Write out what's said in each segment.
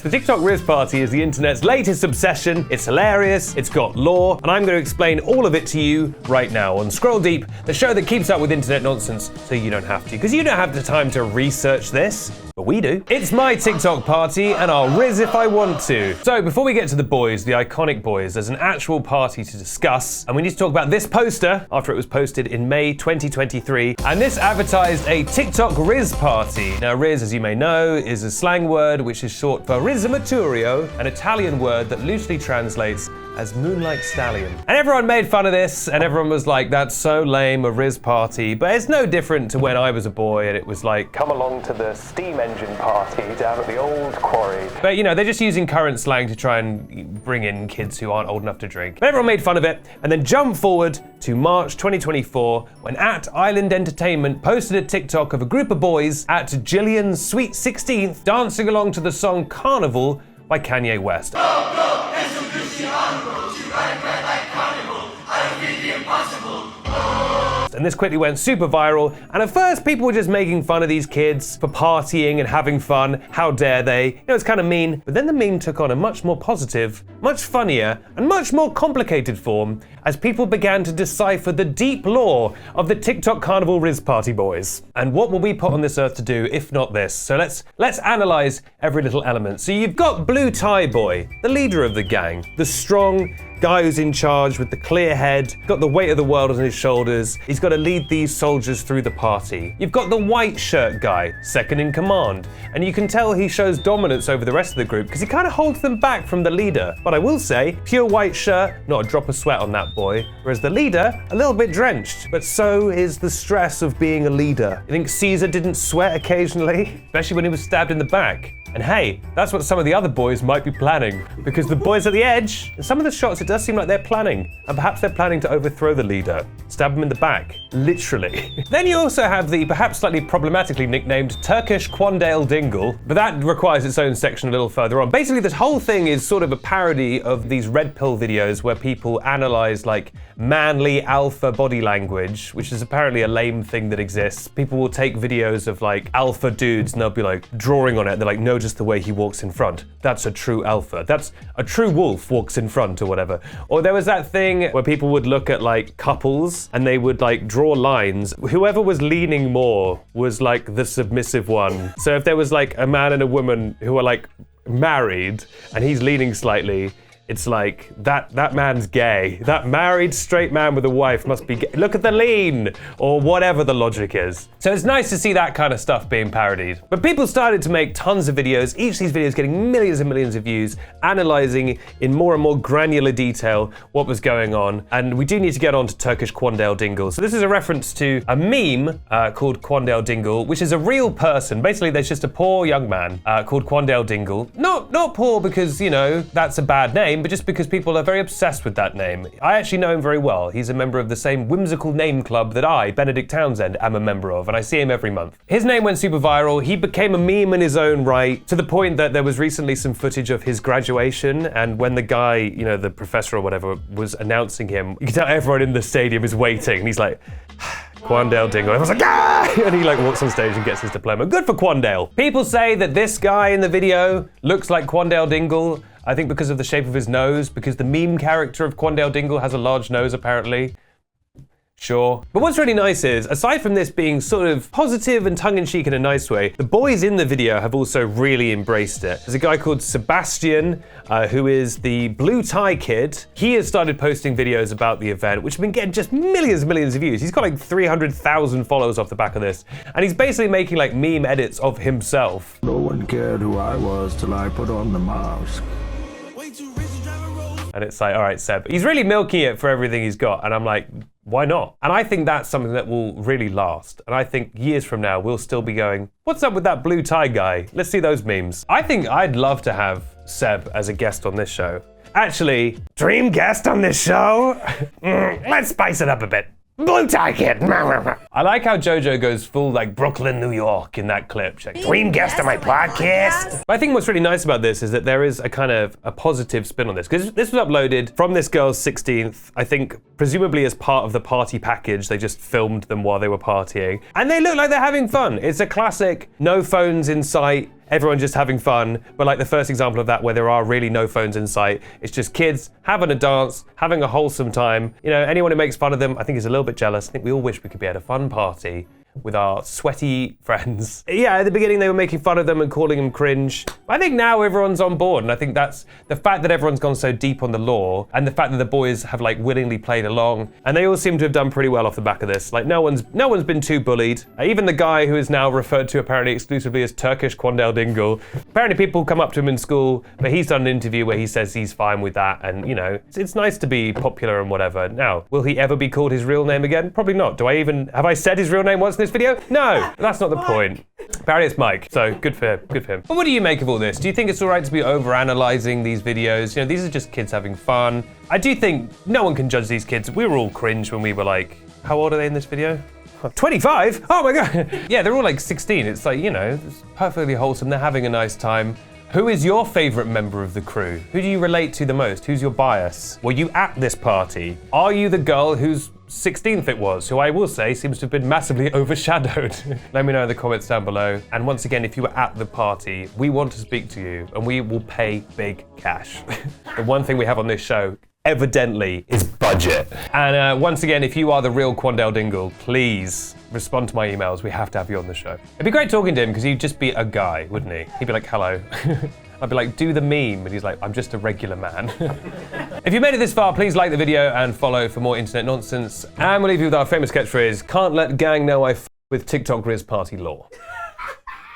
The TikTok Rizz Party is the internet's latest obsession. It's hilarious, it's got lore, and I'm going to explain all of it to you right now on Scroll Deep, the show that keeps up with internet nonsense so you don't have to. Because you don't have the time to research this, but we do. It's my TikTok party, and I'll Rizz if I want to. So before we get to the boys, the iconic boys, there's an actual party to discuss, and we need to talk about this poster after it was posted in May 2023, and this advertised a TikTok Rizz Party. Now Rizz, as you may know, is a slang word which is short for Rizzamaturio, an Italian word that loosely translates as Moonlight Stallion. And everyone made fun of this, and everyone was like, that's so lame, a Rizz party. But it's no different to when I was a boy and it was like, come along to the steam engine party down at the old quarry. But you know, they're just using current slang to try and bring in kids who aren't old enough to drink. But everyone made fun of it, and then jump forward to March 2024, when @Island Entertainment posted a TikTok of a group of boys at Jillian's Sweet 16th dancing along to the song Carnival by Kanye West. And this quickly went super viral, and at first people were just making fun of these kids for partying and having fun. How dare they? You know, it's kind of mean. But then the meme took on a much more positive, much funnier, and much more complicated form as people began to decipher the deep lore of the TikTok Carnival Rizz Party boys. And what were we put on this earth to do if not this? So let's analyze every little element. So you've got Blue Tie Boy, the leader of the gang, the strong guy who's in charge with the clear head, got the weight of the world on his shoulders. He's got to lead these soldiers through the party. You've got the white shirt guy, second in command, and you can tell he shows dominance over the rest of the group because he kind of holds them back from the leader. But I will say, pure white shirt, not a drop of sweat on that boy, whereas the leader, a little bit drenched. But so is the stress of being a leader. You think Caesar didn't sweat occasionally? Especially when he was stabbed in the back. And hey, that's what some of the other boys might be planning, because the boys at the edge, in some of the shots it does seem like they're planning, and perhaps they're planning to overthrow the leader, stab him in the back, literally. Then you also have the perhaps slightly problematically nicknamed Turkish Quandel Dingle, but that requires its own section a little further on. Basically, this whole thing is sort of a parody of these red pill videos where people analyze like manly alpha body language, which is apparently a lame thing that exists. People will take videos of like alpha dudes and they'll be like drawing on it. They're like, no, just the way he walks in front. That's a true alpha. That's a true wolf walks in front or whatever. Or there was that thing where people would look at like couples and they would like draw lines. Whoever was leaning more was like the submissive one. So if there was like a man and a woman who are like married and he's leaning slightly, it's like, that man's gay. That married straight man with a wife must be gay. Look at the lean, or whatever the logic is. So it's nice to see that kind of stuff being parodied. But people started to make tons of videos, each of these videos getting millions and millions of views, analyzing in more and more granular detail what was going on. And we do need to get on to Turkish Quandel Dingle. So this is a reference to a meme called Quandel Dingle, which is a real person. Basically, there's just a poor young man called Quandel Dingle. Not poor because, you know, that's a bad name, but just because people are very obsessed with that name. I actually know him very well. He's a member of the same whimsical name club that I, Benedict Townsend, am a member of, and I see him every month. His name went super viral. He became a meme in his own right, to the point that there was recently some footage of his graduation, and when the guy, you know, the professor or whatever, was announcing him, you can tell everyone in the stadium is waiting, and he's like, Quandel Dingle. And I was like, ah! And he like walks on stage and gets his diploma. Good for Quandel. People say that this guy in the video looks like Quandel Dingle. I think because of the shape of his nose, because the meme character of Quandel Dingle has a large nose apparently. Sure. But what's really nice is, aside from this being sort of positive and tongue-in-cheek in a nice way, the boys in the video have also really embraced it. There's a guy called Sebastian, who is the blue tie kid. He has started posting videos about the event, which have been getting just millions and millions of views. He's got like 300,000 followers off the back of this. And he's basically making like meme edits of himself. No one cared who I was till I put on the mask. And it's like, all right, Seb. He's really milking it for everything he's got. And I'm like, why not? And I think that's something that will really last. And I think years from now, we'll still be going, what's up with that blue tie guy? Let's see those memes. I think I'd love to have Seb as a guest on this show. Actually, dream guest on this show? Let's spice it up a bit. Blue tie kid. I like how JoJo goes full like Brooklyn, New York in that clip. She's like, dream guest on my podcast. But I think what's really nice about this is that there is a kind of a positive spin on this, because this was uploaded from this girl's 16th, I think presumably as part of the party package. They just filmed them while they were partying, and they look like they're having fun. It's a classic, no phones in sight, everyone just having fun. But like the first example of that where there are really no phones in sight, it's just kids having a dance, having a wholesome time. You know, anyone who makes fun of them, I think is a little bit jealous. I think we all wish we could be at a fun party with our sweaty friends. Yeah, at the beginning they were making fun of them and calling them cringe. I think now everyone's on board, and I think that's the fact that everyone's gone so deep on the lore, and the fact that the boys have like willingly played along, and they all seem to have done pretty well off the back of this. Like no one's been too bullied. Even the guy who is now referred to apparently exclusively as Turkish Quandel Dingle. Apparently people come up to him in school, but he's done an interview where he says he's fine with that, and you know, it's nice to be popular and whatever. Now, will he ever be called his real name again? Probably not. Have I said his real name once in this video? No, that's not the point. Apparently it's Mike, so good for him. But what do you make of all this? Do you think it's all right to be overanalyzing these videos? You know, these are just kids having fun. I do think no one can judge these kids. We were all cringe when we were like, how old are they in this video? 25? Oh my God. Yeah, they're all like 16. It's like, you know, it's perfectly wholesome. They're having a nice time. Who is your favorite member of the crew? Who do you relate to the most? Who's your bias? Were you at this party? Are you the girl whose 16th it was, who I will say seems to have been massively overshadowed? Let me know in the comments down below. And once again, if you were at the party, we want to speak to you and we will pay big cash. The one thing we have on this show, evidently, is budget. And once again, if you are the real Quandel Dingle, please respond to my emails. We have to have you on the show. It'd be great talking to him because he'd just be a guy, wouldn't he? He'd be like, hello. I'd be like, do the meme. And he's like, I'm just a regular man. If you made it this far, please like the video and follow for more internet nonsense. And we'll leave you with our famous catchphrase, can't let gang know I f with TikTok Rizz Party lore.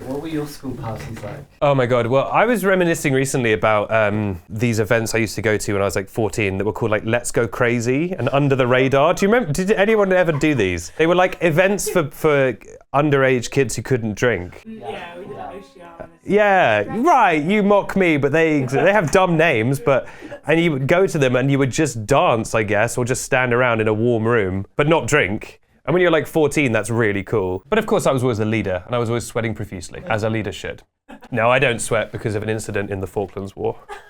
What were your school parties like? Oh my God, well, I was reminiscing recently about these events I used to go to when I was like 14 that were called like Let's Go Crazy and Under the Radar. Do you remember, did anyone ever do these? They were like events for underage kids who couldn't drink. Yeah, we did Oceana. Yeah, right, you mock me, but they have dumb names, and you would go to them and you would just dance, I guess, or just stand around in a warm room, but not drink. And when you're like 14, that's really cool. But of course, I was always a leader, and I was always sweating profusely, as a leader should. Now, I don't sweat because of an incident in the Falklands War.